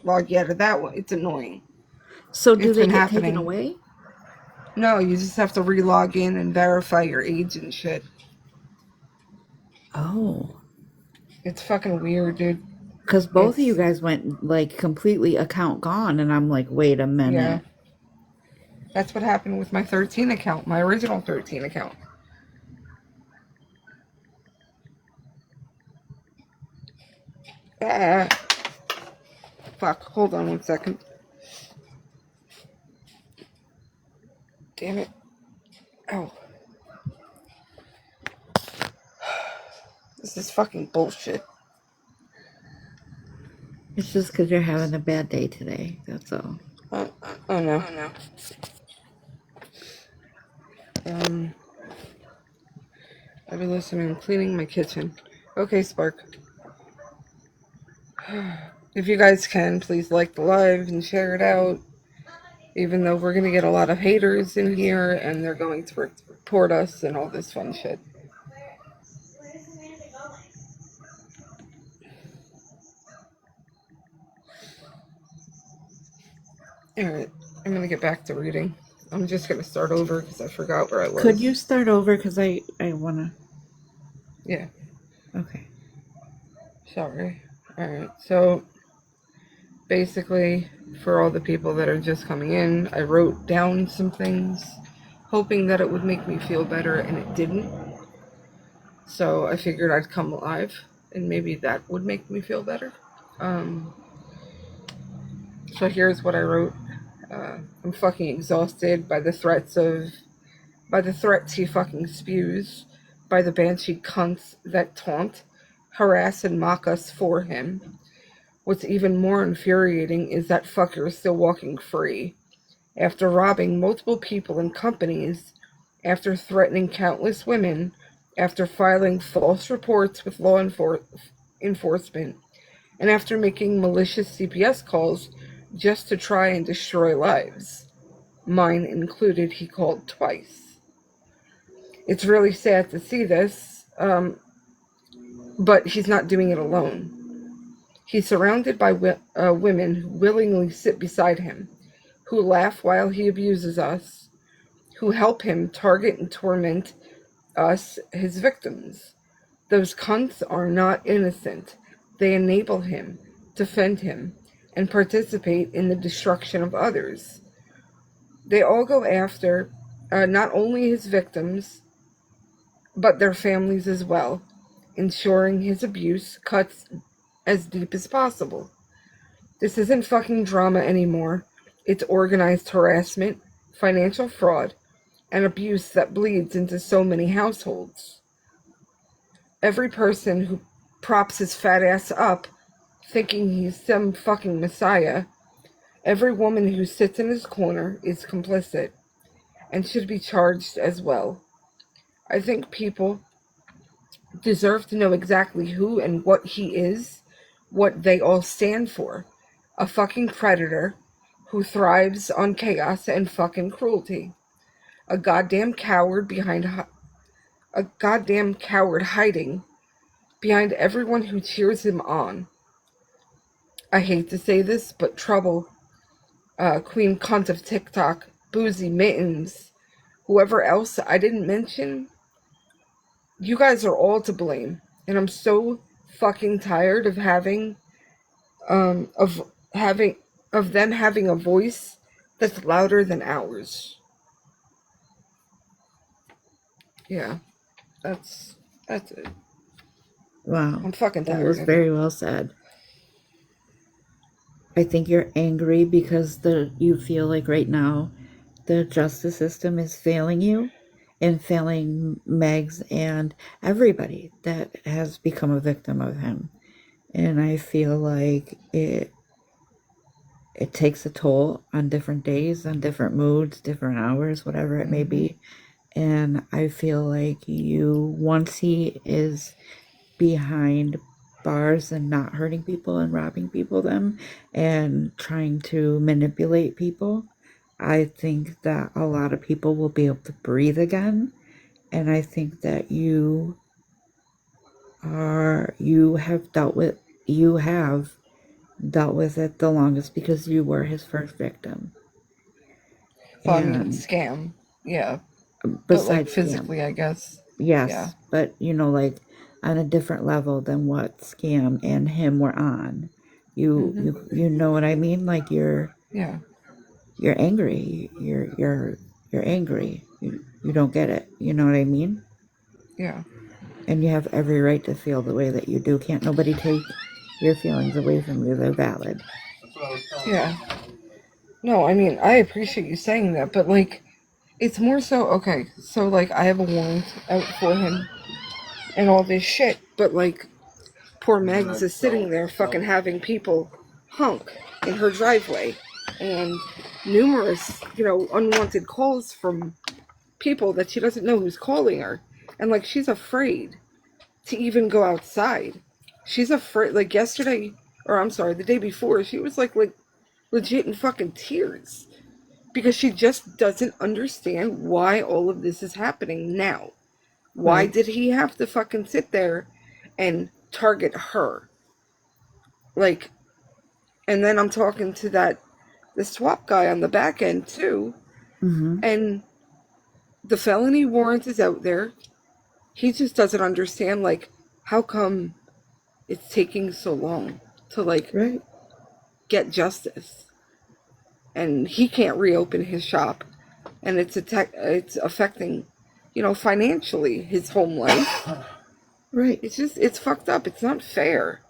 log you out of that one. It's annoying. So do It's they been get taken happening. away? No, you just have to re-log in and verify your age and shit. Oh. It's fucking weird, dude. Because both of you It's, guys went like completely account gone, and I'm like, wait a yeah. minute. That's what happened with my 13 account, my original 13 account. Ah, fuck, hold on 1 second. Damn it. Oh. This is fucking bullshit. It's just because you're having a bad day today. That's all. Oh no. I've been listening, cleaning my kitchen. Okay, Spark. If you guys can, please like the live and share it out. Even though we're gonna get a lot of haters in here and they're going to report us and all this fun shit. Alright, I'm gonna get back to reading. I'm just gonna start over because I forgot where I was. Could you start over? Because I want to. Yeah. Okay. Sorry. Alright, so basically, for all the people that are just coming in, I wrote down some things, hoping that it would make me feel better, and it didn't. So I figured I'd come live, and maybe that would make me feel better. So here's what I wrote. I'm fucking exhausted by the threats he fucking spews, by the banshee cunts that taunt, harass, and mock us for him. What's even more infuriating is that fucker is still walking free, after robbing multiple people and companies, after threatening countless women, after filing false reports with law enforcement, and after making malicious CPS calls just to try and destroy lives. Mine included, he called twice. It's really sad to see this, but he's not doing it alone. He's surrounded by women who willingly sit beside him, who laugh while he abuses us, who help him target and torment us, his victims. Those cunts are not innocent. They enable him, defend him, and participate in the destruction of others. They all go after not only his victims, but their families as well, ensuring his abuse cuts as deep as possible. This isn't fucking drama anymore. It's organized harassment, financial fraud, and abuse that bleeds into so many households. Every person who props his fat ass up, thinking he's some fucking messiah, every woman who sits in his corner is complicit and should be charged as well. I think people deserve to know exactly who and what he is, what they all stand for. A fucking predator who thrives on chaos and fucking cruelty. A goddamn coward hiding behind everyone who cheers him on. I hate to say this, but Trouble, Queen Cunt of TikTok, Boozy Mittens, whoever else I didn't mention, you guys are all to blame. And I'm so fucking tired of um, of having, of them having a voice that's louder than ours. Yeah, that's it. Wow. I'm fucking That tired was of it. very well said. I think you're angry because you feel like right now the justice system is failing you and failing Megs and everybody that has become a victim of him. And I feel like it takes a toll on different days, on different moods, different hours, whatever it may be. And I feel like once he is behind bars and not hurting people and robbing people them and trying to manipulate people, I think that a lot of people will be able to breathe again. And I think that you have dealt with it the longest because you were his first victim. Well, I mean, And scam. Yeah. But like besides scam, physically, I guess. Yeah. yes, but like on a different level than what scam and him were on. You know what I mean? Like Yeah. you're angry. You're angry. You don't get it. You know what I mean? Yeah. And you have every right to feel the way that you do. Can't nobody take your feelings away from you. They're valid. Yeah. No, I mean, I appreciate you saying that, but like, it's more so, okay, so like, I have a warrant out for him and all this shit, but like, poor Megs is sitting there fucking having people honk in her driveway and numerous, unwanted calls from people that she doesn't know who's calling her. And like, she's afraid to even go outside. She's afraid, like yesterday, or I'm sorry, the day before, she was like legit in fucking tears because she just doesn't understand why all of this is happening now. Why Right. did he have to fucking sit there and target her? Like, and then I'm talking to the swap guy on the back end too, Mm-hmm. and the felony warrant is out there. He just doesn't understand, like, how come it's taking so long to like Right. get justice, and he can't reopen his shop, and it's affecting, financially his home life. Right. It's fucked up. It's not fair.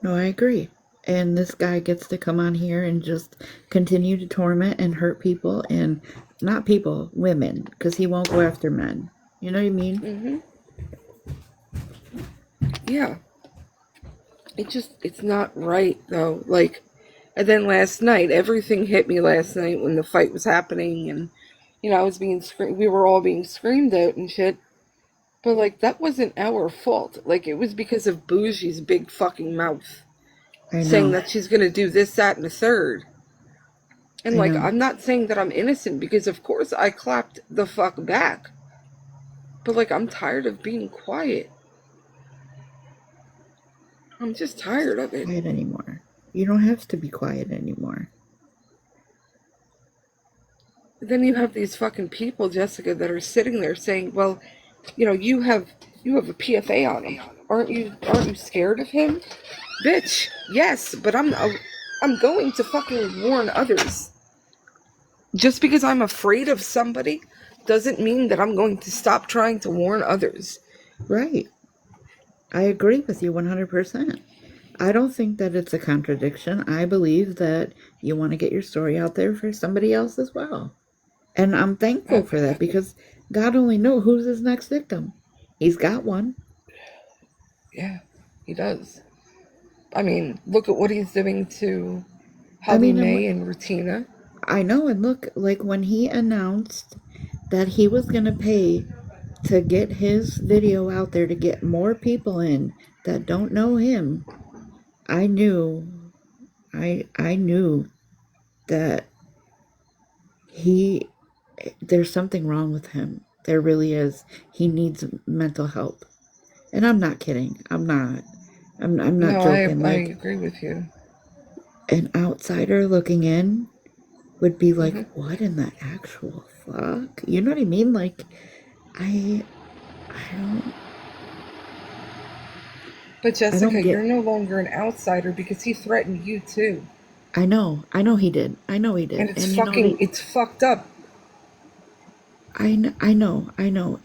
No, I agree. And this guy gets to come on here and just continue to torment and hurt people, and not people, women, because he won't go after men. You know what I mean? Mm-hmm. Yeah. It's not right though. Like, and then last night, everything hit me last night when the fight was happening, and I was being we were all being screamed at and shit. But like, that wasn't our fault. Like, it was because of Bougie's big fucking mouth I saying know. that she's gonna do this, that, and the third. And I like, know. I'm not saying that I'm innocent because of course I clapped the fuck back. But like, I'm tired of being quiet. I'm just tired of it. Quiet anymore. You don't have to be quiet anymore. Then you have these fucking people, Jessica, that are sitting there saying, "Well, you have a PFA on him. Aren't you scared of him, bitch? Yes, but I'm going to fucking warn others. Just because I'm afraid of somebody doesn't mean that I'm going to stop trying to warn others." Right. I agree with you 100%. I don't think that it's a contradiction. I believe that you want to get your story out there for somebody else as well. And I'm thankful for that because God only knows who's his next victim. He's got one. Yeah, he does. I mean, look at what he's doing to I Holly mean, Mae and Rutina. I know, and look, like when he announced that he was going to pay to get his video out there to get more people in that don't know him, I knew, I knew that he, there's something wrong with him. There really is. He needs mental help. And I'm not kidding. I'm not No, I joking. I Like, agree with you. an outsider looking in would be like, Hmm. what in the actual fuck? You know what I mean? Like, I don't, But I don't Jessica, you're get. no longer an outsider because he threatened you too. I know he did. I know he And did. And you know what? it's fucked up. I know.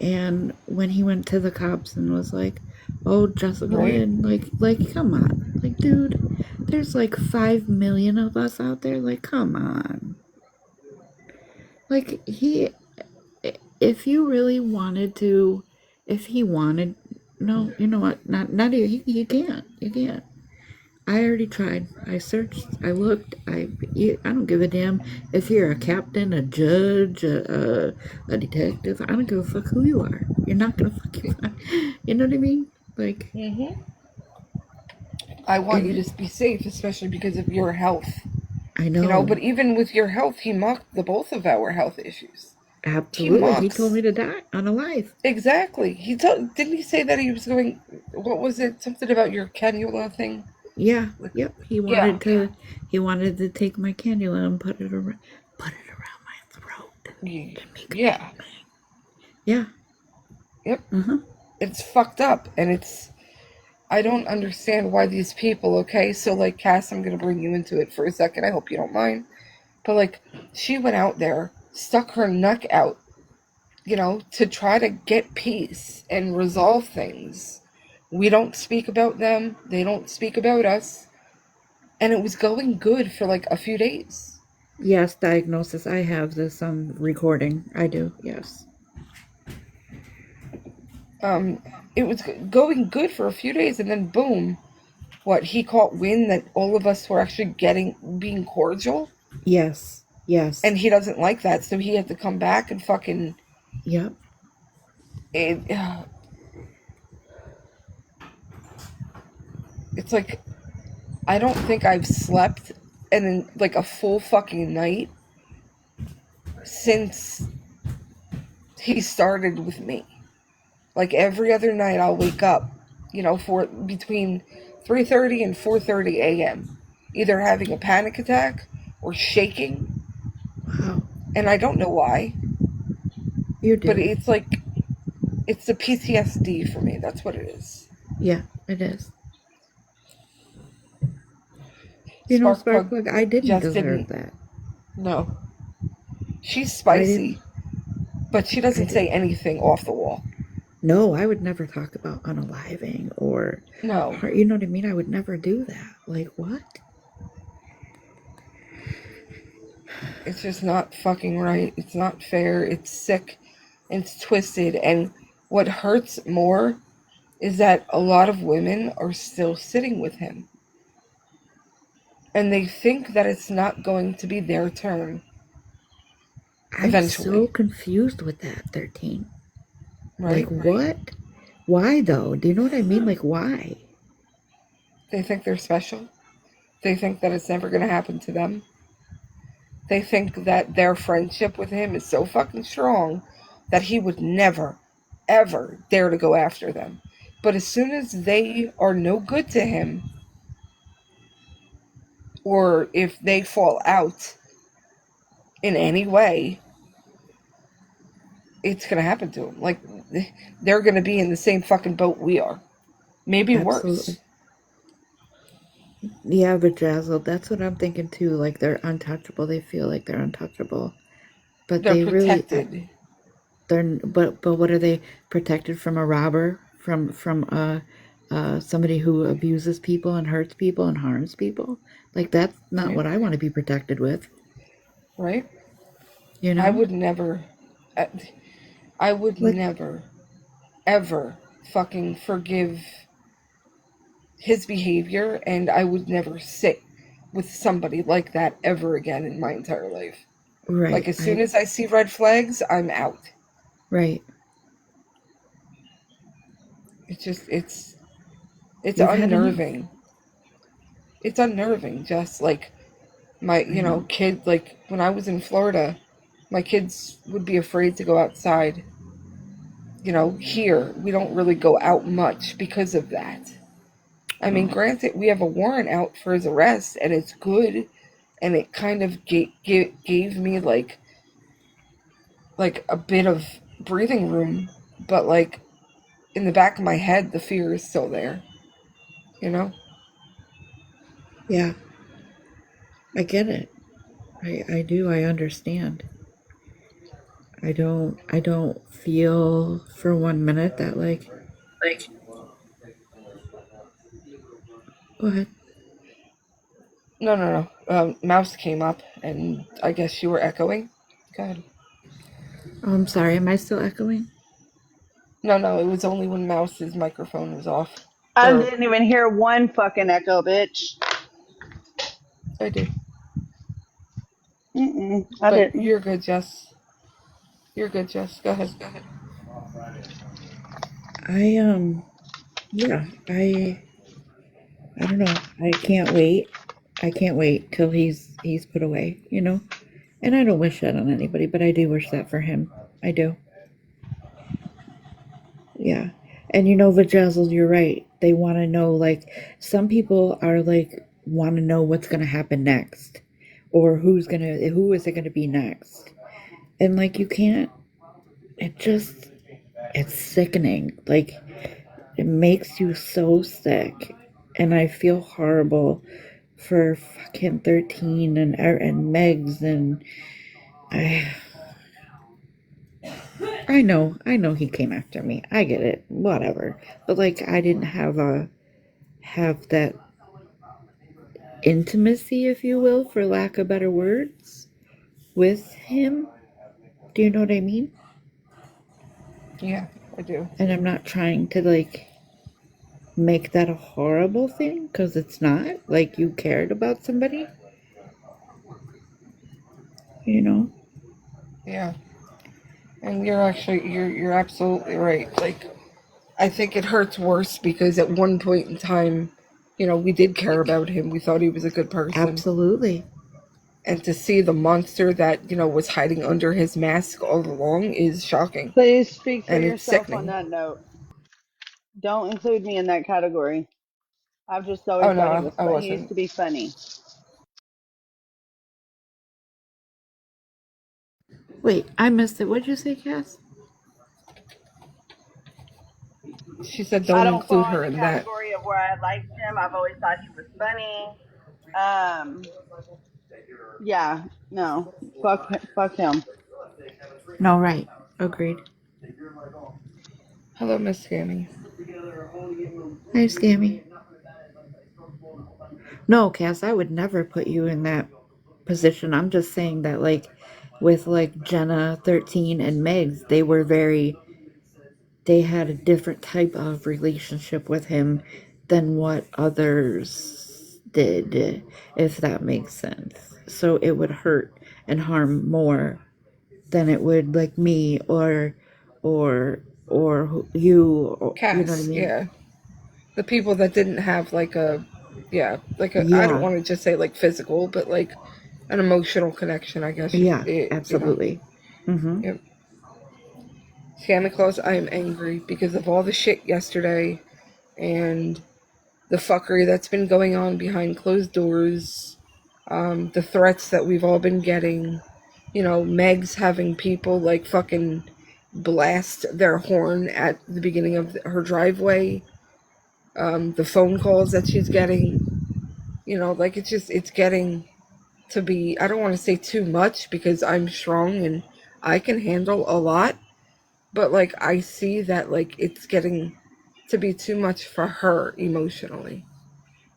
And when he went to the cops and was like, "Oh, Jessica Right? Lynn, like, come on, like, dude, there's like 5 million of us out there. Like, come on, like if you really wanted to, if he wanted, no, you know what? Not you can't. You can't. I already tried. I searched. I looked. I don't give a damn if you're a captain, a judge, a detective. I don't give a fuck who you are. You're not gonna fucking find. You know what I mean? Like, Hmm. I want you and to be safe, especially because of your health. I But know even with your health, he mocked the both of our health issues. He absolutely. He told mocks. me to die on a life. Exactly. Didn't he say that he was going, what was it? Something about your cannula thing? Yeah, yep. Yeah, He wanted to take my cannula and put it around my throat y- to make it. yeah, Yeah. yep. Uh-huh. It's fucked up, and I don't understand why these people. Okay, so like Cass, I'm gonna bring you into it for a second. I hope you don't mind. But like, she went out there, stuck her neck out, to try to get peace and resolve things. We don't speak about them. They don't speak about us. And it was going good for like a few days. Yes, diagnosis. I have this recording. I do. Yes. Um, it was going good for a few days, and then boom, what, he caught wind that all of us were actually being cordial, Yes. Yes. and he doesn't like that, so he had to come back and fucking Yep. it. It's like I don't think I've slept in like a full fucking night since he started with me. Like every other night, I'll wake up, for between 3:30 and 4:30 a.m., either having a panic attack or shaking, Wow. and I don't know why, You but do. it's the PTSD for me. That's what it is. Yeah, it is. You know, Sparkplug Sparkplug, I didn't just deserve didn't. that. No, she's I didn't. spicy, but she I doesn't did. say anything off the wall. No, I would never talk about unaliving or, No, you know what I mean? I would never do that. Like, what? it's just not fucking right. It's not fair. It's sick. It's twisted. And what hurts more is that a lot of women are still sitting with him. And they think that it's not going to be their turn I'm so eventually, confused with that, 13. Like, right? what? Why, though? Do you know what I mean? Like, why? They think they're special. They think that it's never going to happen to them. They think that their friendship with him is so fucking strong that he would never, ever dare to go after them. But as soon as they are no good to him, or if they fall out in any way, it's going to happen to them. Like, they're going to be in the same fucking boat we are. Maybe worse. Absolutely. Yeah, bedazzled. That's what I'm thinking too. Like, they're untouchable. They feel like they're untouchable. But They're they really, protected. but what are they protected from? A robber? From somebody who abuses people and hurts people and harms people? Like, that's not Right? what I want to be protected with, Right? you I know? would never, I I would Like, never, ever fucking forgive his behavior, and I would never sit with somebody like that ever again in my entire life. Like, right, as soon as I see red flags, I'm out. right. It's just, it's You've had enough. unnerving. It's unnerving, just like my, I know. kid, like when I was in Florida, my kids would be afraid to go outside. Here, we don't really go out much because of that. I mean, Oh, granted, we have a warrant out for his arrest, and it's good, and it kind of gave me like a bit of breathing room, but like in the back of my head, the fear is still there. You know? yeah. I get it. I do. I understand. I don't feel for 1 minute that, like, go ahead. No, no, no. Mouse came up, and I guess you were echoing. Go ahead. Oh, I'm sorry. Am I still echoing? No, no, it was only when Mouse's microphone was off. I Or didn't even hear one fucking echo, bitch. I did. I But didn't. you're good, Jess. You're good, Jess. Go ahead. I yeah, I don't know. I can't wait. I can't wait till he's put away, you know? And I don't wish that on anybody, but I do wish that for him. I do. Yeah. And Vajazzle, you're right. They want to know, like, some people are like, want to know what's going to happen next, or who is it going to be next. And, like, you can't, it's sickening. Like, it makes you so sick. And I feel horrible for fucking 13 and Megs. And I, I know he came after me. I get it. Whatever. But, like, I didn't have that intimacy, if you will, for lack of better words, with him. Do you know what I mean? Yeah, I do. And I'm not trying to, like, make that a horrible thing, because it's not. Like, you cared about somebody, you know? Yeah. And you're absolutely right. Like, I think it hurts worse because at one point in time, we did care about him. We thought he was a good person. Absolutely. And to see the monster that, was hiding under his mask all along is shocking. Please speak for And it's yourself on sickening. that note. Don't include me in that category. I've just Oh always no, thought he was I he used wasn't. to be funny. Wait, I missed it. What'd you say, Cass? She said I don't don't include fall in her the in that. category of where I liked him. I've always thought he was funny. Um, yeah, no, fuck him. No, right. Agreed. Hello, Miss Scammy. Hi, Scammy. No, Cass, I would never put you in that position. I'm just saying that, like, with, like, Jenna, 13, and Megs, they had a different type of relationship with him than what others did, if that makes sense. So it would hurt and harm more than it would, like, me or you, or, you know what I Cass, mean? yeah. The people that didn't have like a, yeah, like a, I don't Yeah, want to just say like physical, but like an emotional connection, I guess. yeah, absolutely. Mm-hmm. Yep. Santa Claus, I am angry because of all the shit yesterday and the fuckery that's been going on behind closed doors, the threats that we've all been getting, Meg's having people like fucking blast their horn at the beginning of her driveway, the phone calls that she's getting, like it's getting to be, I don't want to say too much because I'm strong and I can handle a lot, but like I see that like it's getting to be too much for her emotionally,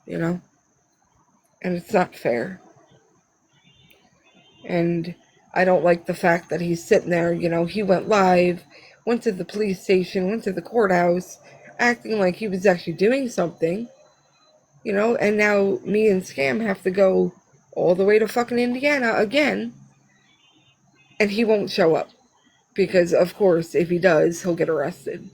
you know? And it's not fair. And I don't like the fact that he's sitting there, he went live, went to the police station, went to the courthouse, acting like he was actually doing something, and now me and Scam have to go all the way to fucking Indiana again, and he won't show up. Because, of course, if he does, he'll get arrested.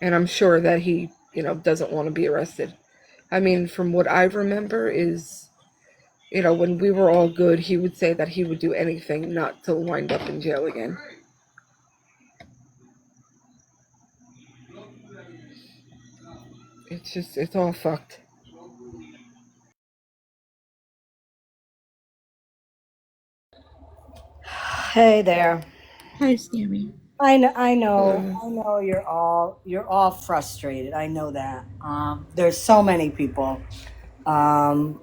And I'm sure that he, doesn't want to be arrested. I mean, from what I remember is, when we were all good, he would say that he would do anything not to wind up in jail again. It's all fucked. Hey there. Hi, Scammy. Hello. I know you're all frustrated. I know that. There's so many people um,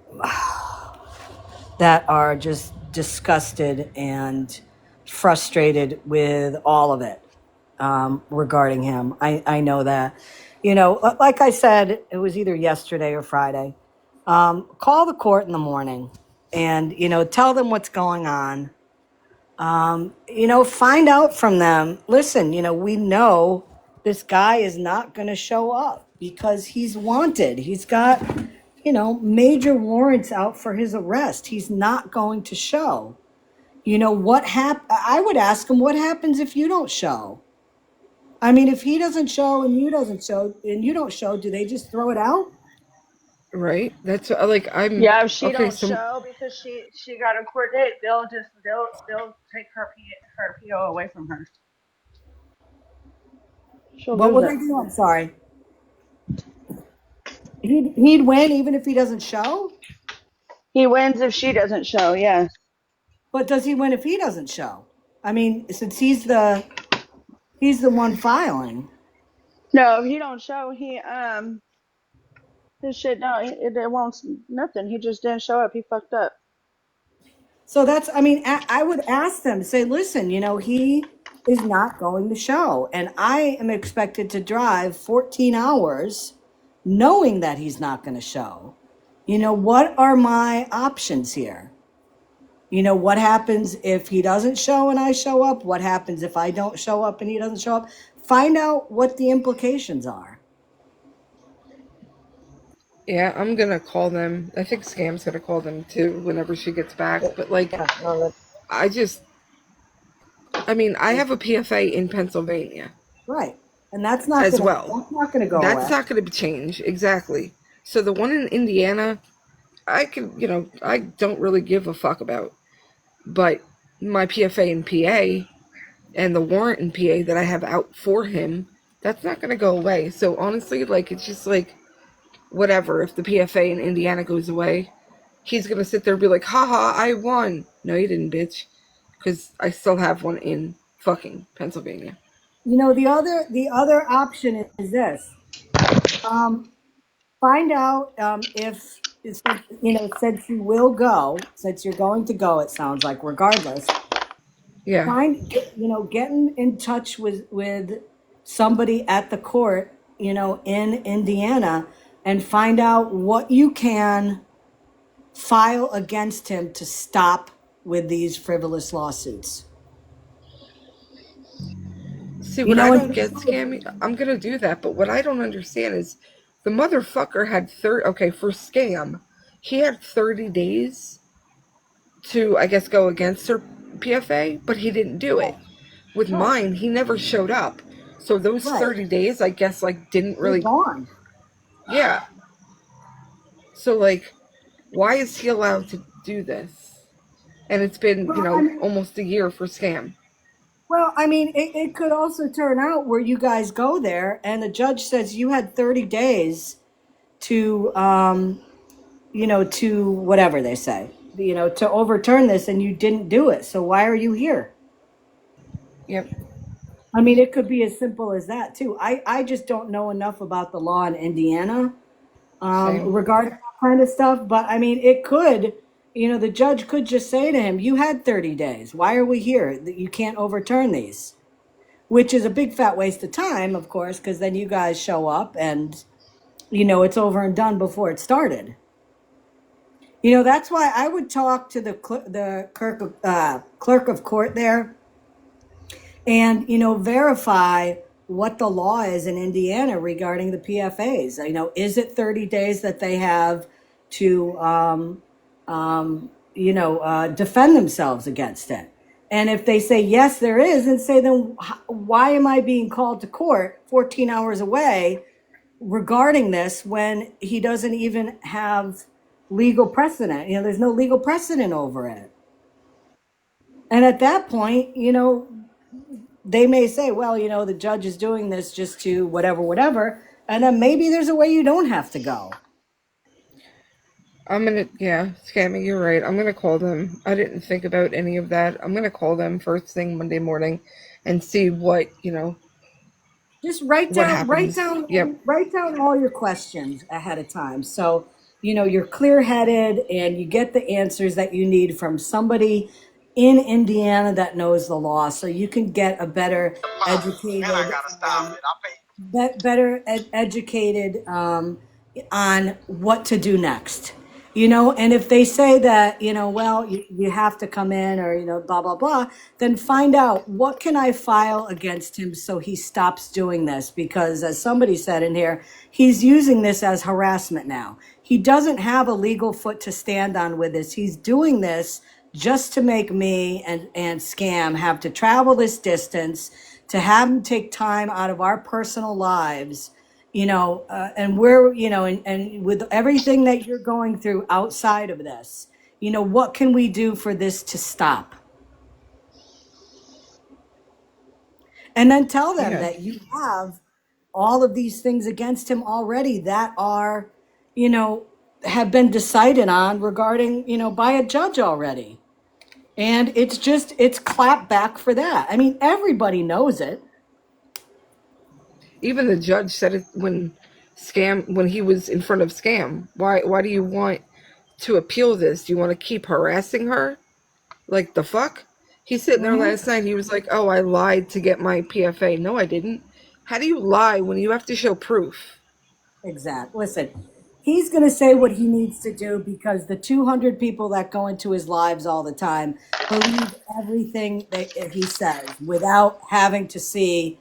that are just disgusted and frustrated with all of it regarding him. I know that. Like I said, it was either yesterday or Friday. Call the court in the morning and, tell them what's going on. Find out from them. Listen, we know this guy is not going to show up because he's wanted. He's got, major warrants out for his arrest. He's not going to show. I would ask him, what happens if you don't show? I mean, if he doesn't show and you don't show, do they just throw it out? right? That's like I'm Yeah, if she okay. don't So show because she got a court date, they'll take her PO away from her. She'll What lose will it. they do? I'm sorry. He'd win even if he doesn't show? He wins if she doesn't show. Yes. But does he win if he doesn't show? I mean, since he's the one filing. No, if he don't show, his shit no, it won't nothing. He just didn't show up. He fucked up. So that's, I mean, I would ask them, say, listen, he is not going to show. And I am expected to drive 14 hours knowing that he's not going to show. What are my options here? What happens if he doesn't show and I show up? What happens if I don't show up and he doesn't show up? Find out what the implications are. yeah, I'm gonna call them. I think Scam's gonna call them too whenever she gets back. But like, Yeah, no, I just, I mean, I have a PFA in Pennsylvania right. And that's not as gonna well. that's not gonna go That's away. not gonna change exactly. So the one in Indiana, I can, I don't really give a fuck about. But my PFA in PA and the warrant in PA that I have out for him, that's not gonna go away. So honestly, like, it's just like whatever. If the PFA in Indiana goes away, he's gonna sit there and be like, haha, I won. No, you didn't, bitch. Because I still have one in fucking Pennsylvania. The other option is this. Find out if since you will go, since you're going to go, it sounds like regardless. Yeah. Getting in touch with somebody at the court, in Indiana, and find out what you can file against him to stop with these frivolous lawsuits. See, You what know, I don't and get, Scammy, I'm gonna do that, but what I don't understand is the motherfucker had 30, okay, for Scam, he had 30 days to, I guess, go against her PFA, but he didn't do it. With right, mine, he never showed up. So those right, 30 days, I guess, like, didn't they're really, gone. yeah. So, like, why is he allowed to do this? And it's been, Well, I mean, almost a year for Scam. it could also turn out where you guys go there and the judge says you had 30 days to, to whatever they say, to overturn this and you didn't do it. So why are you here? Yep. I mean, it could be as simple as that too. I just don't know enough about the law in Indiana Same. regarding that kind of stuff. But I mean, it could, the judge could just say to him, you had 30 days. Why are we here? You can't overturn these, which is a big fat waste of time, of course, because then you guys show up and, it's over and done before it started. That's why I would talk to the clerk of court there and, verify what the law is in Indiana regarding the PFAs. Is it 30 days that they have to, defend themselves against it? And if they say, yes, there is, and say, then why am I being called to court 14 hours away regarding this when he doesn't even have legal precedent? There's no legal precedent over it. And at that point, they may say, well, the judge is doing this just to whatever, whatever. And then maybe there's a way you don't have to go. Yeah, Scammy, you're right. I'm gonna call them. I didn't think about any of that. I'm gonna call them first thing Monday morning and see Just write what down, write happens. down, Yep. write down all your questions ahead of time. So, you're clear headed and you get the answers that you need from somebody in Indiana that knows the law so you can get a better educated educated on what to do next. And if they say that, well, you have to come in or, blah, blah, blah, then find out what can I file against him so he stops doing this? Because as somebody said in here, he's using this as harassment now. He doesn't have a legal foot to stand on with this. He's doing this just to make me and Scam have to travel this distance, to have him take time out of our personal lives and we're, and with everything that you're going through outside of this, what can we do for this to stop? And then tell them Yeah. that you have all of these things against him already that are, you know, have been decided on regarding, by a judge already. And it's clap back for that. I mean, everybody knows it. Even the judge said it when he was in front of Scam. Why do you want to appeal this? Do you want to keep harassing her? Like the fuck? He's sitting there Mhm. last night. He was like, "Oh, I lied to get my PFA." No, I didn't. How do you lie when you have to show proof? Exactly. Listen, he's going to say what he needs to do because the 200 people that go into his lives all the time believe everything that he says without having to see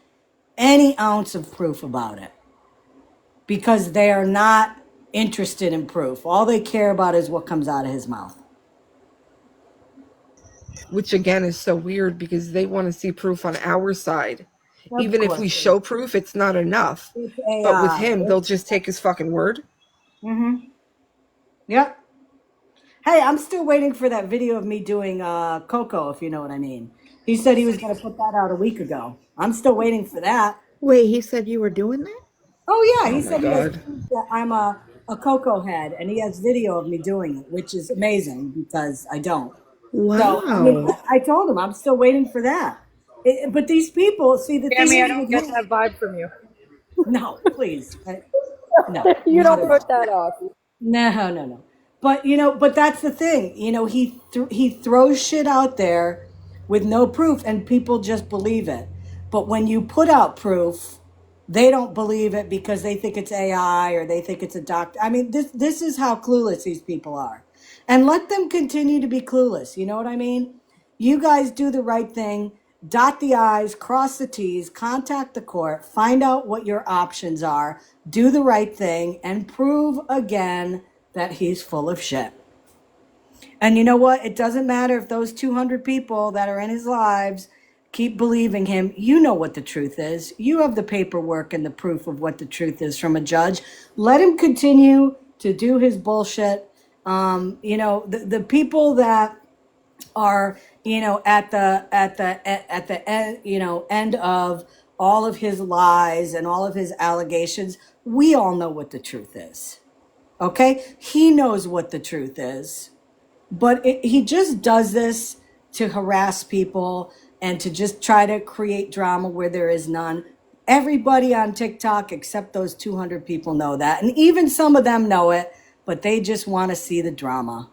any ounce of proof about it because they are not interested in proof. All they care about is what comes out of his mouth. Which again is so weird because they want to see proof on our side. Of Even if we course, show proof, it's not enough. it's But with AI. him, they'll just take his fucking word. Mm-hmm. Yep. Hey, I'm still waiting for that video of me doing Coco, if you know what I mean. He said he was going to put that out a week ago. I'm still waiting for that. Wait, he said you were doing that? Oh yeah, Oh he my said he has god. proof that I'm a Coco head, and he has video of me doing it, which is amazing because I don't. So I mean, Wow. I told him I'm still waiting for that. But these people, see, the thing Tammy, I is don't with get him. that vibe from you. No, please, no, You not don't at put all. that off. No, no, no. But but that's the thing. He throws shit out there with no proof, and people just believe it. But when you put out proof, they don't believe it because they think it's AI or they think it's a doctor. I mean, this is how clueless these people are, and let them continue to be clueless. You know what I mean? You guys do the right thing. Dot the I's, cross the T's, contact the court, find out what your options are, do the right thing, and prove again that he's full of shit. And you know what? It doesn't matter if those 200 people that are in his lives keep believing him. You know what the truth is. You have the paperwork and the proof of what the truth is from a judge. Let him continue to do his bullshit. The people that are at the end end of all of his lies and all of his allegations, we all know what the truth is. Okay, he knows what the truth is, but he just does this to harass people and to just try to create drama where there is none. Everybody on TikTok except those 200 people know that, and even some of them know it, but they just want to see the drama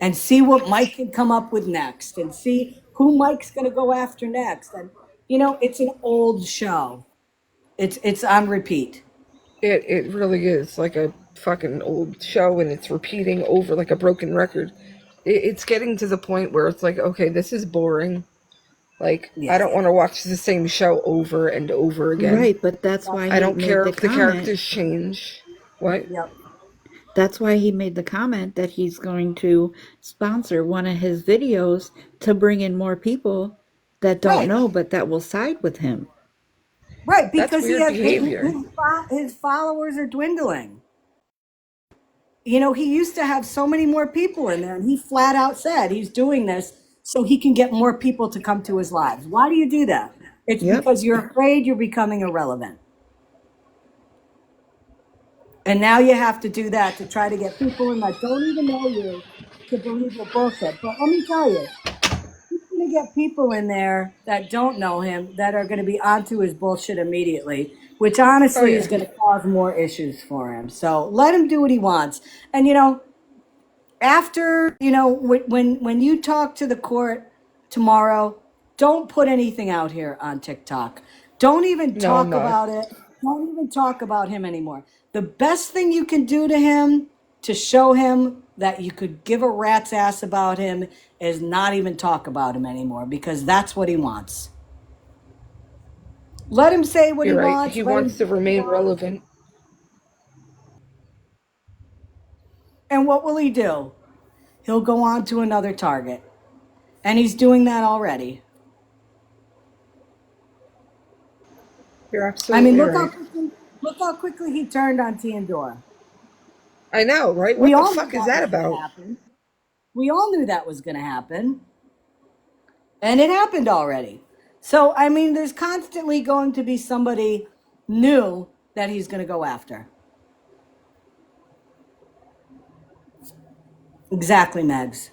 and see what Mike can come up with next and see who Mike's going to go after next. And it's an old show. It's on repeat. It really is like a fucking old show, and it's repeating over like a broken record. It's getting to the point where it's like, okay, this is boring. Like, I Yeah. don't want to watch the same show over and over again. Right, but that's why I he don't made care the if the comment. characters change. What? Yep. That's why he made the comment that he's going to sponsor one of his videos to bring in more people that don't Right. know but that will side with him. Right. That's Because he weird has behavior. his followers are dwindling. He used to have so many more people in there, and he flat out said he's doing this so he can get more people to come to his lives. Why do you do that? It's Yep. because you're afraid you're becoming irrelevant. And now you have to do that to try to get people in that don't even know you to believe your bullshit. But let me tell you, he's going to get people in there that don't know him that are going to be onto his bullshit immediately, which Oh honestly is yeah. going to cause more issues for him. So let him do what he wants. And after when you talk to the court tomorrow, don't put anything out here on TikTok. Don't even No, I'm talk not. about it. Don't even talk about him anymore. The best thing you can do to him to show him that you could give a rat's ass about him is not even talk about him anymore because that's what he wants. Let him say what he You're right. wants. He Let wants him, to remain relevant. and what will he do? He'll go on to another target. And he's doing that already. You're I mean, absolutely right. Look how quickly he turned on Theodora. I know, right? We What the all knew fuck is that that was going to about? happen. We all knew that was going to happen. And it happened already. So, I mean, there's constantly going to be somebody new that he's going to go after. Exactly, Megs.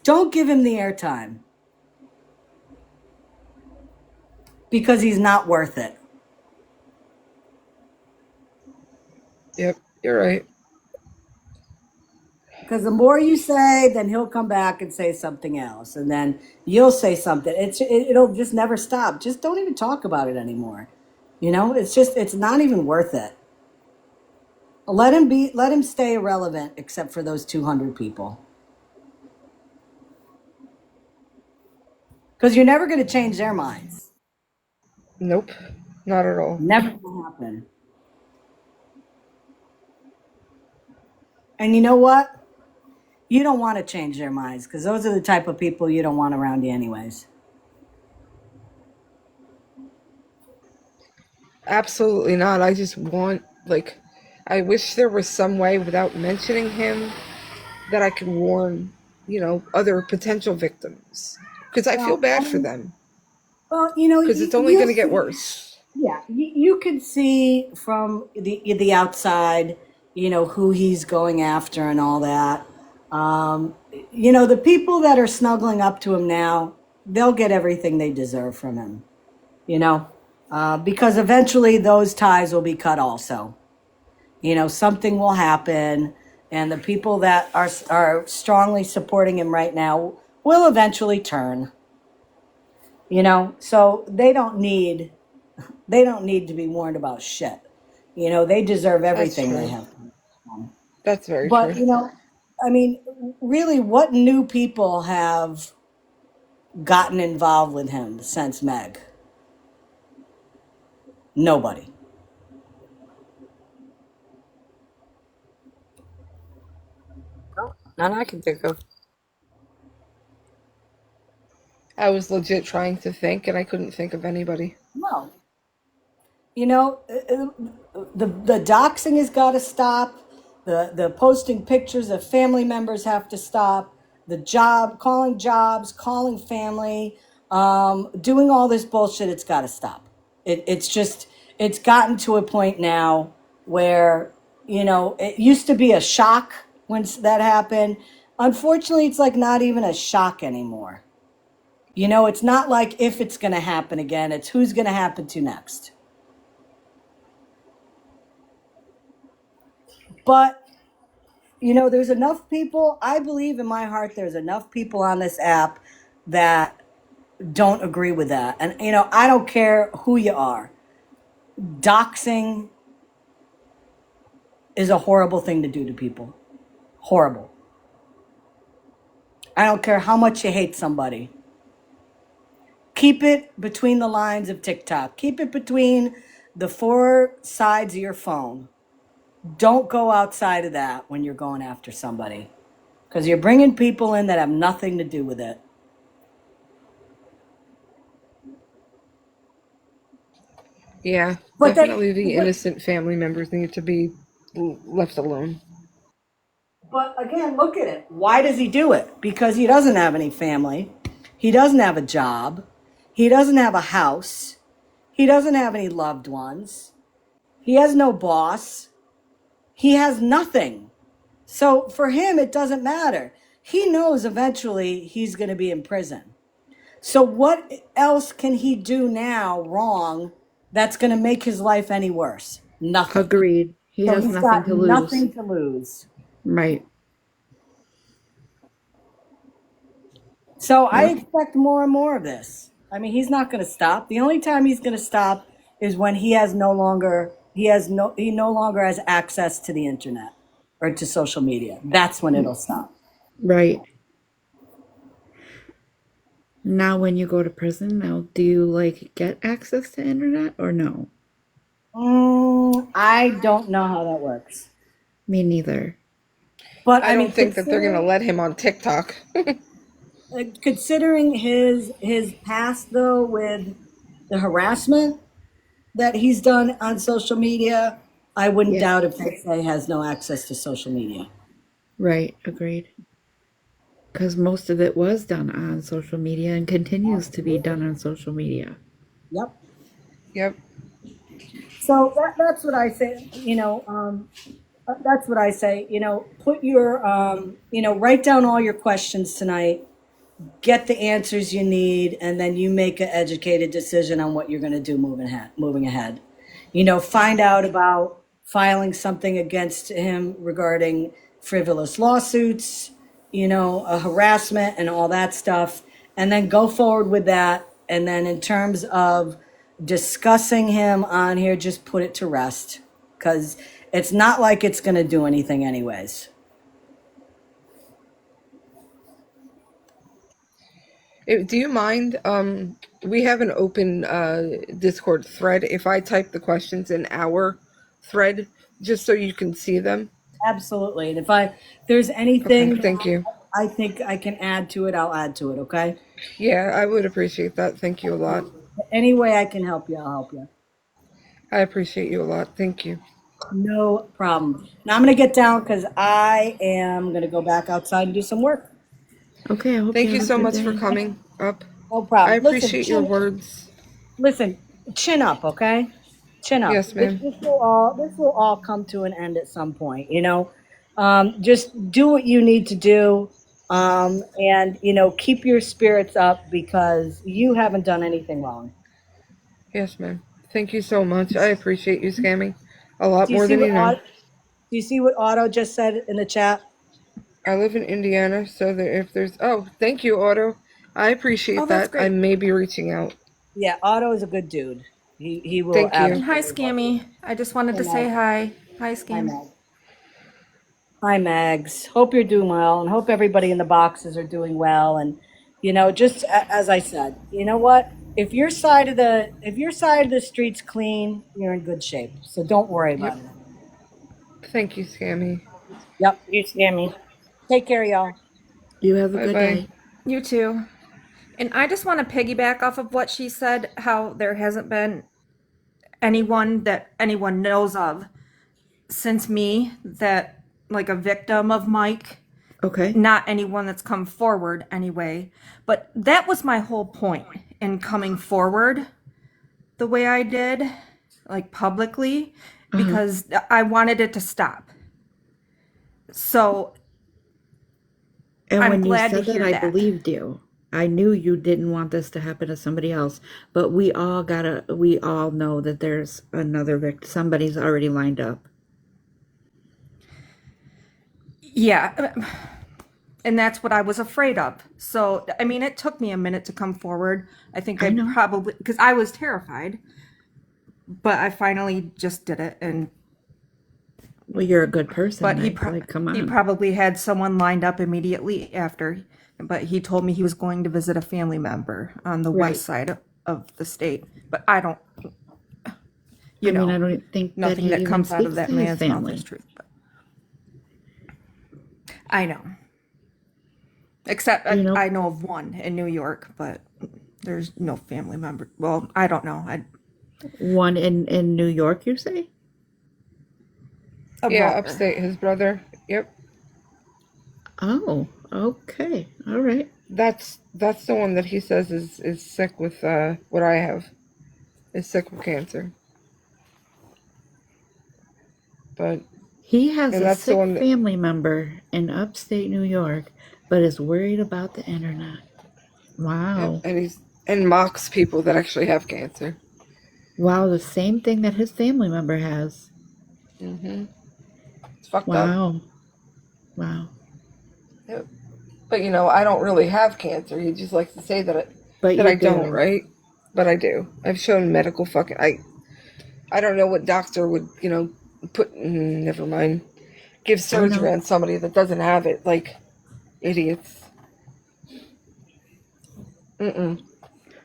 Don't give him the airtime because he's not worth it. Yep, you're right. Because the more you say, then he'll come back and say something else, and then you'll say something. It'll just never stop. Just don't even talk about it anymore. You know, it's not even worth it. Let him stay irrelevant, except for those 200 people. Because you're never going to change their minds. Nope, not at all. Never going to happen. And you know what? You don't want to change their minds because those are the type of people you don't want around you, anyways. Absolutely not. I just want, like, I wish there was some way without mentioning him that I could warn, other potential victims. Because I feel Well, bad for them. Because it's only you'll going to get see. worse. Yeah, you can see from the outside, who he's going after and all that. The people that are snuggling up to him now, they'll get everything they deserve from him. Because eventually those ties will be cut also. Something will happen, and the people that are strongly supporting him right now will eventually turn. So they don't need to be warned about shit. They deserve That's everything they true. have. That's very But, true. I mean, really, what new people have gotten involved with him since Meg? Nobody. None I can think of. I was legit trying to think, and I couldn't think of anybody. No. The doxing has got to stop. The posting pictures of family members have to stop. The calling jobs, calling family, doing all this bullshit. It's got to stop. It's gotten to a point now where it used to be a shock when that happened. Unfortunately, it's like not even a shock anymore. It's not like if it's going to happen again. It's who's going to happen to next. But there's enough people, I believe in my heart, there's enough people on this app that don't agree with that. And, I don't care who you are. Doxing is a horrible thing to do to people. Horrible. I don't care how much you hate somebody. Keep it between the lines of TikTok. Keep it between the four sides of your phone. Don't go outside of that when you're going after somebody. Because you're bringing people in that have nothing to do with it. Yeah, But definitely the innocent family members need to be left alone. But again, look at it. Why does he do it? Because he doesn't have any family. He doesn't have a job. He doesn't have a house. He doesn't have any loved ones. He has no boss. He has nothing. So for him, it doesn't matter. He knows eventually he's going to be in prison. So what else can he do now wrong that's going to make his life any worse? Nothing. Agreed. He So has he's nothing got to lose. nothing to lose. Right. So I Yep. expect more and more of this. I mean, he's not going to stop. The only time he's going to stop is when he no longer has access to the internet or to social media. That's when it'll stop. Right. Now when you go to prison, now do you like get access to internet or no? I don't know how that works. Me neither. But I I mean, don't think that they're going to let him on TikTok. considering his past though with the harassment, that he's done on social media, I wouldn't Yeah. doubt if they say has no access to social media. Right. Agreed. Because most of it was done on social media and continues to be done on social media. Yep. Yep. So that's what I say. That's what I say. Put your, write down all your questions tonight, get the answers you need, and then you make an educated decision on what you're going to do moving ahead. Find out about filing something against him regarding frivolous lawsuits, harassment and all that stuff, and then go forward with that. And then in terms of discussing him on here, just put it to rest because it's not like it's going to do anything anyways. Do you mind? We have an open Discord thread. If I type the questions in our thread, just so you can see them. Absolutely. And if there's Okay, anything that thank you. I think I can add to it, I'll add to it. Okay. Yeah, I would appreciate that. Thank you a lot. Any way I can help you, I'll help you. I appreciate you a lot. Thank you. No problem. Now I'm going to get down because I am going to go back outside and do some work. Okay. I hope Thank you you have a so good much day. for coming up. No I problem. appreciate your words. Listen, chin up, okay? Chin up. Yes, ma'am. This will all come to an end at some point, just do what you need to do. And keep your spirits up because you haven't done anything wrong. Yes, ma'am. Thank you so much. I appreciate you scamming a lot Do you more see than you know. do you see what Otto just said in the chat? I live in Indiana, so that if there's thank you, Otto. I appreciate Oh, that's that. I great. may be reaching out. Yeah, Otto is a good dude. He will Thank you. And hi, absolutely help. Scammy. I just wanted to say hi. Hi, Hi, Scam. Meg. Hi, Mags. Hope you're doing well, and hope everybody in the boxes are doing well. And just as I said, you know what? If your side of the street's clean, you're in good shape. So don't worry about Yep. it. Thank you, Scammy. Yep, you scare me. Take care, y'all. You have a Bye good bye. day. You too. And I just want to piggyback off of what she said, how there hasn't been anyone that anyone knows of since me that, like, a victim of Mike. Okay. Not anyone that's come forward anyway. But that was my whole point in coming forward the way I did, like publicly, because I wanted it to stop. So And I'm when you glad to said that, hear I that. believed you. I knew you didn't want this to happen to somebody else, but we all know that there's another victim. Somebody's already lined up. Yeah. And that's what I was afraid of. So, I mean, it took me a minute to come forward. I think I I know. probably, because I was terrified, but I finally just did it. And, Well, you're a good person, but Meg. Like, come he on. probably had someone lined up immediately after, but he told me he was going to visit a family member on the Right. west side of the state. But I don't, I mean, I don't think that nothing he that even comes out of speaks that to his man's mouth family. is truth. But I know. Except You know? I know of one in New York, but there's no family member. Well, I don't know. One in New York, you say? A Yeah, brother. upstate, his brother. Yep. Oh, okay. All right. That's the one that he says is sick with what I have. Is sick with cancer. But He has and a that's the sick one that family member in upstate New York, but is worried about the internet. Wow. yep, and mocks people that actually have cancer. Wow, the same thing that his family member has. It's fucked up. Wow. Wow. Yep. But I don't really have cancer. He just likes to say that But that you I don't, do. right? But I do. I've shown medical fucking. I don't know what doctor would put. Never mind. Give surgery know. on somebody that doesn't have it, like idiots.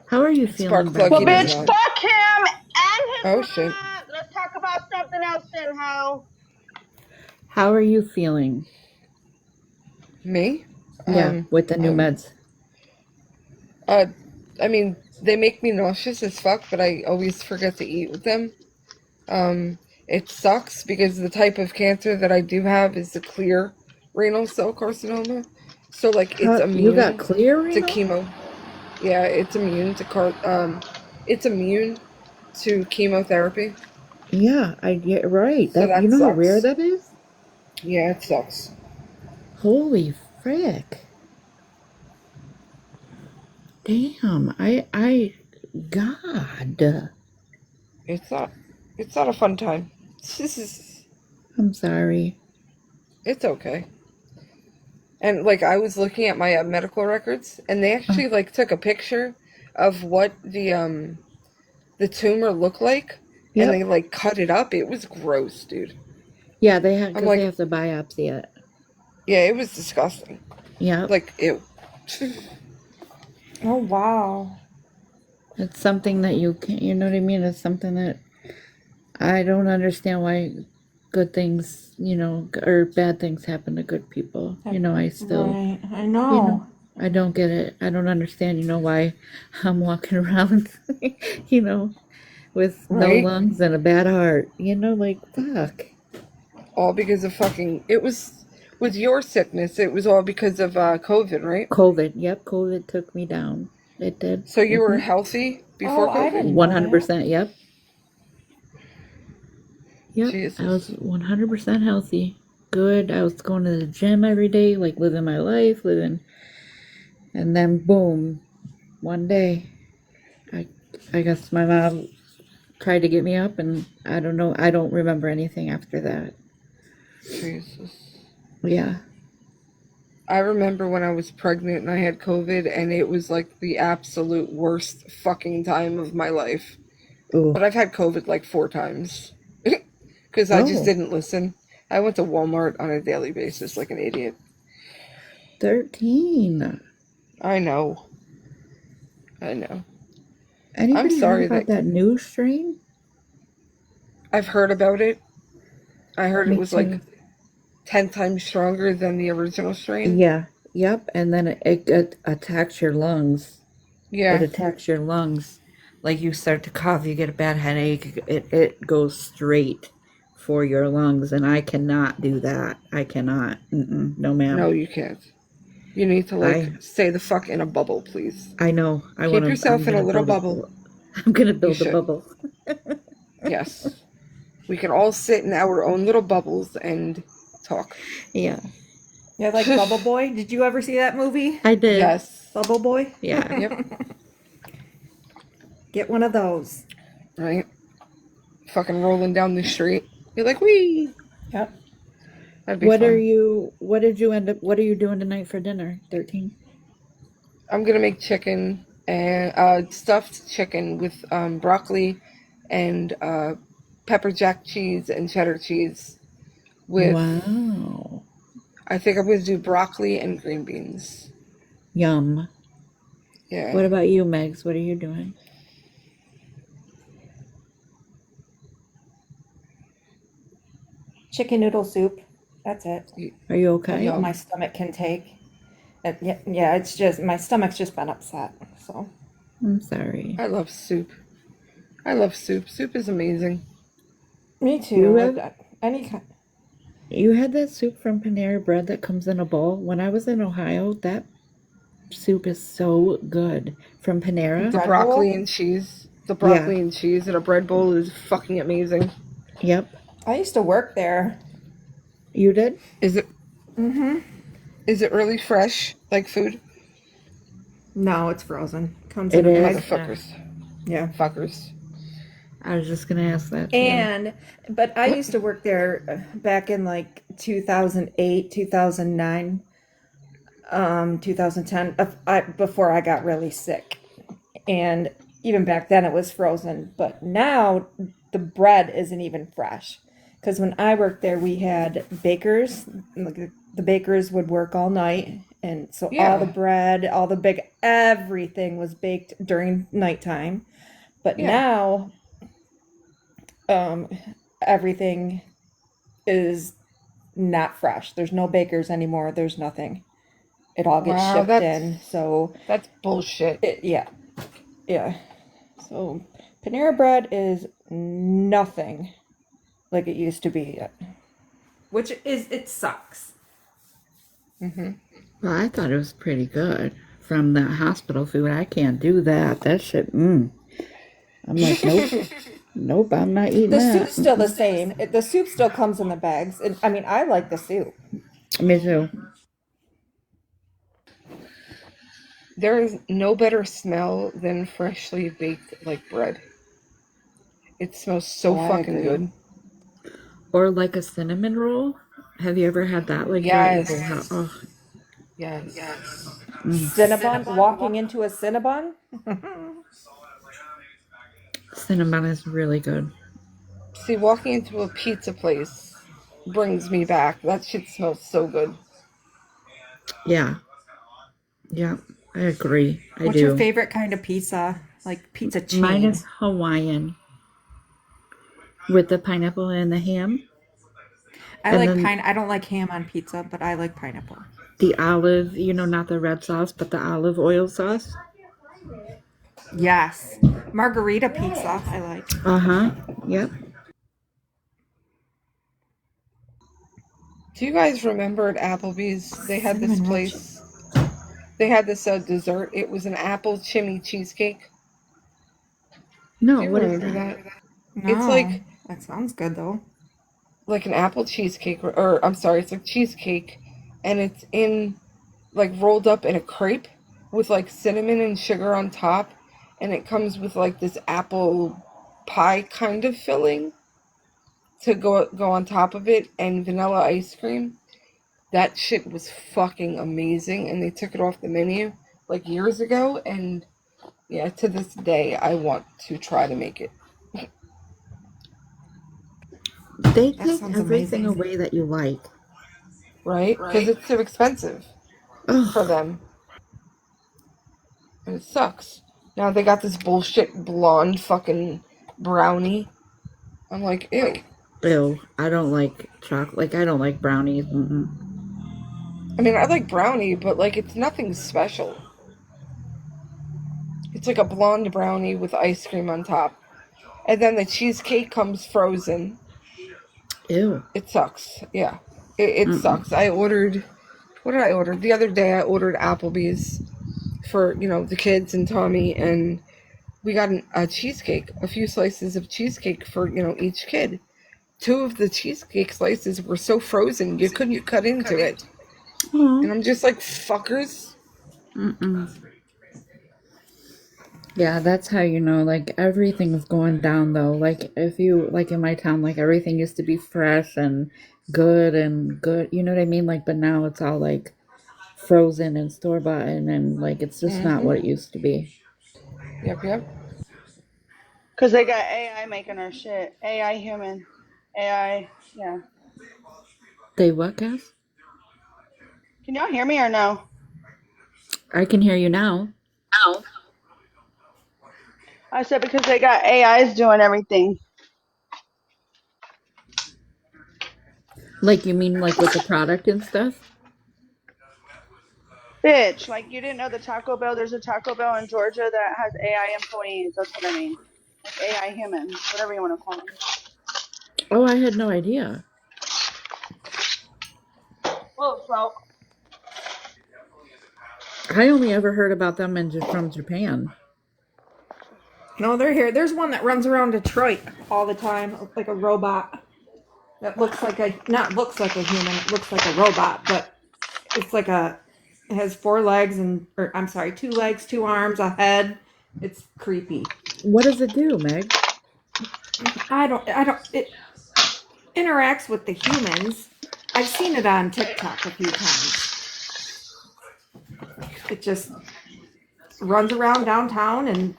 How are you Spark feeling, plug Well, Becky? he does bitch, not. fuck him and his Oh shit. mama. Let's talk about something else then, ho. How are you feeling? Me? Yeah, with the new meds. I mean, they make me nauseous as fuck, but I always forget to eat with them. It sucks because the type of cancer that I do have is the clear renal cell carcinoma. So like it's How you got immune clear to renal? chemo. Yeah, it's immune to chemotherapy. Yeah, I get right. So That you that know how rare sucks. that is? Yeah, it sucks. Holy frick. Damn. God. It's not it's not a fun time. I'm sorry. It's okay. And like I was looking at my medical records, and they Uh, actually like took a picture of what the tumor looked like, and they yep. like cut it up. It was gross, dude. Yeah, they have I'm because they like, have to biopsy it. yeah, it was disgusting. Yep. Like ew. Oh wow. It's something that you can't, you know what I mean? It's something that I don't understand why good things, or bad things happen to good people. I still, Right. I you know, know. I don't get it. I don't understand, why I'm walking around, you know, with no Right? lungs and a bad heart. Like, fuck. All because of fucking. It was with your sickness. It was all because of COVID, right? COVID. Yep, COVID took me down. It did. So you were healthy Oh, before I COVID? didn't know that. 100%. Yep. Yep. I was Jesus. 100% healthy. Good. I was going to the gym every day, like living my life, and then boom, one day, I, I guess my mom tried to get me up, and I don't know. I don't remember anything after that. Jesus. Yeah. I remember when I was pregnant and I had COVID, and it was like the absolute worst fucking time of my life. Ooh. But I've had COVID like 4 times because I just Oh, didn't listen. I went to Walmart on a daily basis like an idiot. 13. I know. I know. I'm Anybody heard sorry about that that new strain? I've heard about it. I heard it Me was like too. 10 times stronger than the original strain. Yeah. Yep. And then it attacks your lungs. It Yeah. attacks your lungs. Like you start to cough, you get a bad headache. It goes straight for your lungs, and I cannot do that. I cannot. No, No, ma'am. you can't. You need to like I stay the fuck in a bubble, please. I know. I Keep want to. I'm yourself in a gonna little build a bubble. bubble. I'm gonna You build a should. bubble. Yes. We can all sit in our own little bubbles and talk. Yeah, Yeah, like Bubble Boy. Did you ever see that movie? I did. Yes. Bubble Boy? Yeah. Yep. Get one of those. Right. Fucking rolling down the street. You're like, wee. Yep. That'd be fun. What did you end up? What are you doing tonight for dinner? 13. I'm gonna make chicken and stuffed chicken with broccoli and pepper jack cheese and cheddar cheese. With Wow. I think I'm gonna do broccoli and green beans. Yum. Yeah. What about you, Megs? What are you doing? Chicken noodle soup. That's it. Are you That's okay? what my stomach can take. Yeah, yeah, it's just my stomach's just been upset. So I'm sorry. I love soup. I love soup. Soup is amazing. me You too. have Any kind. you had that soup from Panera Bread that comes in a bowl. When I was in Ohio, that soup is so good from Panera. The Bread broccoli bowl. and cheese. The Yeah. broccoli and cheese in a bread bowl is fucking amazing. Yep. I used to work there. You did? Is it Mm-hmm. is it really fresh like food? No, it's frozen. Comes It in a is? bag. Motherfuckers. Yeah. Fuckers. I was just gonna ask that too. But I used to work there back in like 2008, 2009, 2010, before I got really sick. And even back then it was frozen. But now the bread isn't even fresh. Because when I worked there, we had bakers. Like the bakers would work all night. And so all the Yeah. bread, everything was baked during nighttime. But Yeah. now um, everything is not fresh. There's no bakers anymore. There's nothing. It all gets Wow, shipped in. So that's bullshit. yeah. Yeah. So Panera Bread is nothing like it used to be yet. Which is it sucks. Well, I thought it was pretty good from the hospital food. I can't do that. That shit. I'm like, nope, nope. I'm not eating The that. soup's still the same. The soup still comes in the bags. And I mean, I like the soup. Me too. There is no better smell than freshly baked like bread. It smells so Oh, I fucking agree. good. Or like a cinnamon roll. Have you ever had that? Like throughout your whole house? Yes. Oh, Yes. Cinnabon, walking into a Cinnabon? cinnamon is really good. See, walking into a pizza place brings me back. That shit smells so good. Yeah, yeah. I agree. I What's your do. favorite kind of pizza? Like pizza Mine chain? is Hawaiian with the pineapple and the ham, I and like then pine. I don't like ham on pizza, but I like pineapple. the olive. Not the red sauce, but the olive oil sauce. Yes. Margarita pizza, I like. Uh huh. Yep. Do you guys remember at Applebee's they had this Cinnamon roll. place? They had this dessert. It was an apple chimney cheesecake. No, Do you what is remember that? that? It's No, that sounds good though. like an apple cheesecake, or I'm sorry, it's like cheesecake, and it's in like rolled up in a crepe with like cinnamon and sugar on top, and it comes with like this apple pie kind of filling to go on top of it, and vanilla ice cream. That shit was fucking amazing, and they took it off the menu like years ago, and yeah, to this day I want to try to make it. They That take sounds everything amazing. away that you like. Right? Because it's too expensive for Oh, them, and it sucks. Now they got this bullshit blonde fucking brownie. I'm like, ew. ew. I don't like chocolate. Like, I don't like brownies. Mm-mm. I mean, I like brownie, but like it's nothing special. It's like a blonde brownie with ice cream on top. And then the cheesecake comes frozen. Ew. It sucks. Yeah. It Mm-mm. sucks. What did I order? The other day I ordered Applebee's for, the kids and Tommy, and we got a cheesecake, a few slices of cheesecake for, each kid. Two of the cheesecake slices were so frozen you couldn't cut into it. Aw. And I'm just like, fuckers. Mm-mm. Yeah, that's how like everything's going down though. Like if you like in my town, like everything used to be fresh and good. You know what I mean? Like, but now it's all like frozen and store bought, and like it's just not Mm-hmm. what it used to be. Yep, yep. Cause they got AI making our shit. AI human. AI. Yeah. They what, Cass? Can y'all hear me or no? I can hear you now. I said because they got AIs doing everything. Like you mean like with the product and stuff? Bitch, like you didn't know the Taco Bell. There's a Taco Bell in Georgia that has AI employees. That's what I mean. Like AI humans, whatever you want to call them. Oh, I had no idea. Well, so I only ever heard about them from Japan. No, they're here. There's one that runs around Detroit all the time, like a robot. That looks like not looks like a human. It looks like a robot, but it's like it has four legs or I'm sorry, two legs, two arms, a head. It's creepy. What does it do, Meg? It interacts with the humans. I've seen it on TikTok a few times. It just runs around downtown and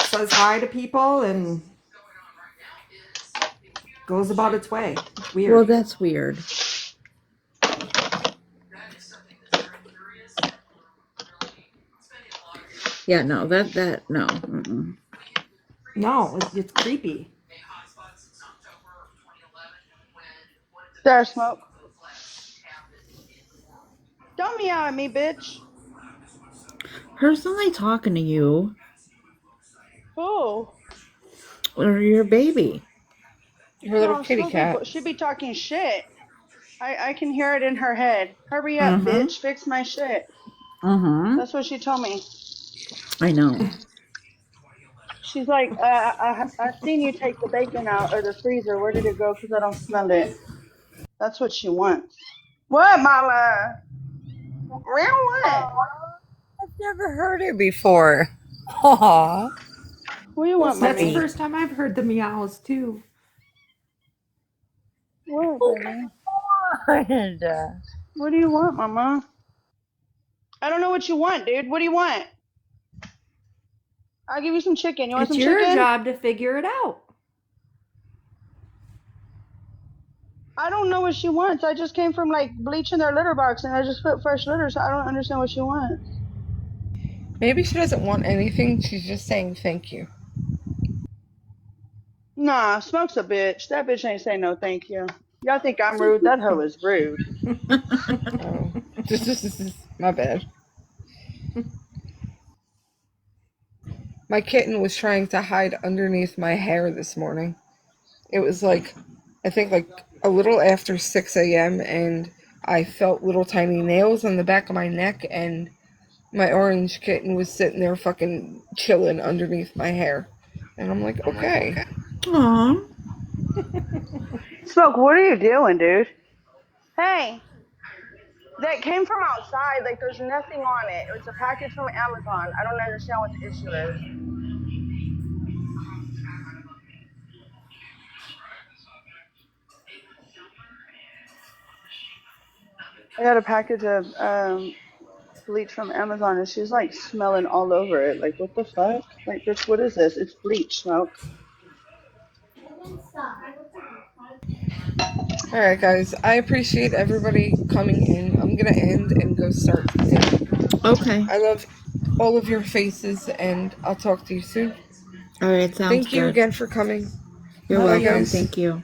says hi to people and goes about its way. It's Well, weird. that's weird. Yeah, no, that no. Mm-mm. No, it's creepy. there's smoke. Don't meow at me, bitch. personally talking to you Who? or your baby. Her little No, kitty cat. she be talking shit. I can hear it in her head. Hurry up, Mm-hmm. bitch. Fix my shit. Mm-hmm. That's what she told me. I know. She's like, I seen you take the bacon out of the freezer. Where did it go? Because I don't smell it. That's what she wants. What, mama? Real what? I've never heard it before. Aww. What do you want, That's the mommy? first time I've heard the meows too. What, baby? What do you want, mama? I don't know what you want, dude. What do you want? I'll give you some chicken. You want It's some your chicken? job to figure it out. I don't know what she wants. I just came from like bleaching their litter box and I just put fresh litter, so I don't understand what she wants. Maybe she doesn't want anything. She's just saying thank you. Nah, Smoke's a bitch. That bitch ain't say no thank you. Y'all think I'm rude? That hoe is rude. Oh, my bad. My kitten was trying to hide underneath my hair this morning. It was like, I think like a little after 6 a.m. and I felt little tiny nails on the back of my neck, and my orange kitten was sitting there fucking chilling underneath my hair. And I'm like, okay. Aw. Smoke, what are you doing, dude? Hey, that came from outside. Like, there's nothing on it. It was a package from Amazon. I don't understand what the issue is. I got a package of bleach from Amazon, and she's like smelling all over it. Like, what the fuck? Like, bitch, what is this? It's bleach, Smoke. Alright, guys. I appreciate everybody coming in. I'm gonna end and go start dinner. Okay. I love all of your faces, and I'll talk to you soon. All right. Sounds Thank you good. again for coming. You're Bye, welcome. guys. Thank you.